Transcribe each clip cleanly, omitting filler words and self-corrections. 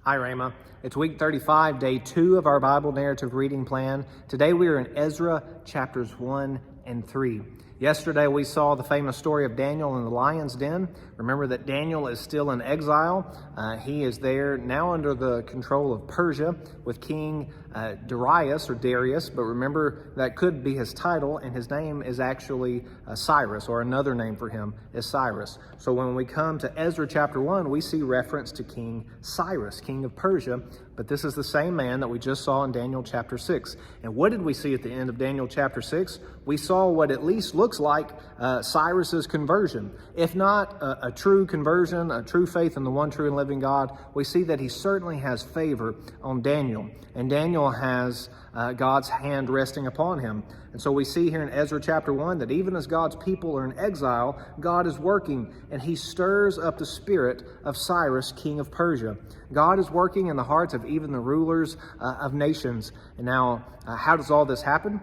Hi, Rama. It's week 35, day 2 of our Bible narrative reading plan. Today we are in Ezra chapters 1 and 3. Yesterday we saw the famous story of Daniel in the lion's den. Remember that Daniel is still in exile. He is there now under the control of Persia with King Darius, but remember that could be his title, and his name is actually Cyrus, or another name for him is Cyrus. So when we come to Ezra chapter 1, we see reference to King Cyrus, king of Persia, but this is the same man that we just saw in Daniel chapter 6. And what did we see at the end of Daniel chapter 6? We saw what at least looks like Cyrus's conversion. If not a true conversion, a true faith in the one true and living God, we see that he certainly has favor on Daniel. And Daniel has God's hand resting upon him. And so we see here in Ezra chapter 1 that even as God's people are in exile, God is working, and he stirs up the spirit of Cyrus, king of Persia. God is working in the hearts of even the rulers of nations. And now, how does all this happen?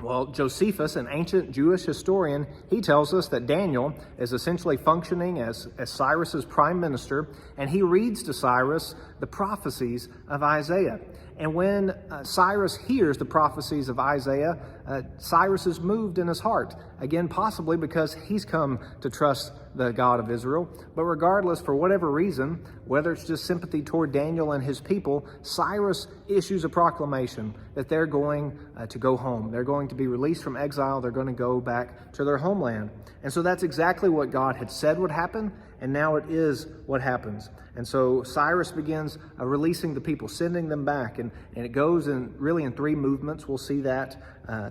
Well, Josephus, an ancient Jewish historian, he tells us that Daniel is essentially functioning as Cyrus's prime minister, and he reads to Cyrus the prophecies of Isaiah. And when Cyrus hears the prophecies of Isaiah, Cyrus is moved in his heart. Again, possibly because he's come to trust the God of Israel. But regardless, for whatever reason, whether it's just sympathy toward Daniel and his people, Cyrus issues a proclamation that they're going to go home. They're going to be released from exile. They're going to go back to their homeland. And so that's exactly what God had said would happen, and now it is what happens. And so Cyrus begins releasing the people, sending them back, and it goes in really in 3 movements. We'll see that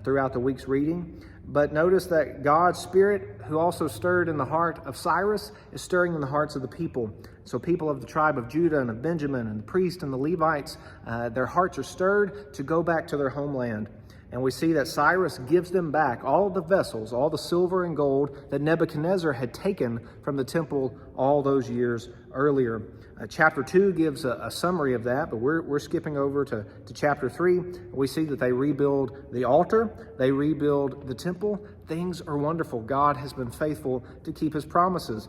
throughout the week's reading. But notice that God's Spirit, who also stirred in the heart of Cyrus, is stirring in the hearts of the people. So people of the tribe of Judah and of Benjamin and the priests and the Levites, their hearts are stirred to go back to their homeland. And we see that Cyrus gives them back all the vessels, all the silver and gold that Nebuchadnezzar had taken from the temple all those years earlier. Chapter 2 gives a summary of that, but we're skipping over to chapter 3. We see that they rebuild the altar, they rebuild the temple. Things are wonderful. God has been faithful to keep his promises.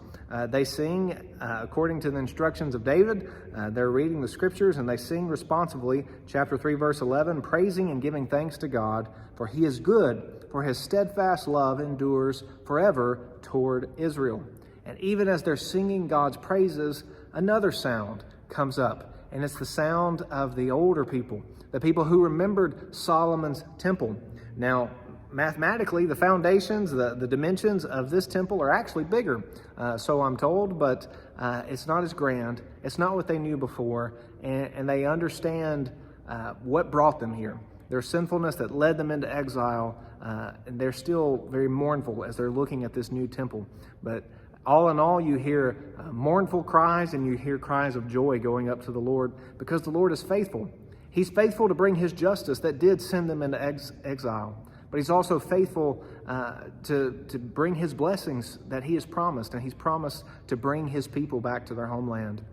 They sing according to the instructions of David. They're reading the scriptures, and they sing responsively. Chapter 3, verse 11, praising and giving thanks to God, for he is good, for his steadfast love endures forever toward Israel. And even as they're singing God's praises, another sound comes up, and it's the sound of the older people, the people who remembered Solomon's temple. Now, mathematically, the foundations, the dimensions of this temple are actually bigger, so I'm told, but it's not as grand. It's not what they knew before, and they understand what brought them here. Their sinfulness that led them into exile, and they're still very mournful as they're looking at this new temple. But all in all, you hear mournful cries, and you hear cries of joy going up to the Lord, because the Lord is faithful. He's faithful to bring his justice that did send them into exile. But he's also faithful to bring his blessings that he has promised, and he's promised to bring his people back to their homeland.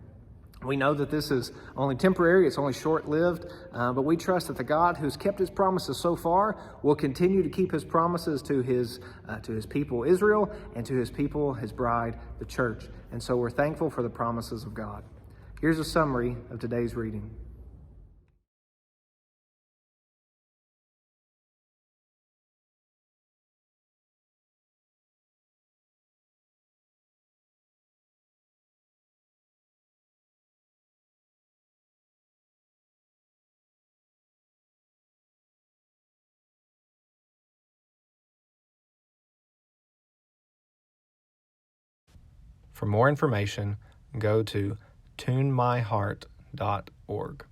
We know that this is only temporary, it's only short-lived, but we trust that the God who's kept his promises so far will continue to keep his promises to his people Israel, and to his people, his bride, the church. And so we're thankful for the promises of God. Here's a summary of today's reading. For more information, go to tunemyheart.org.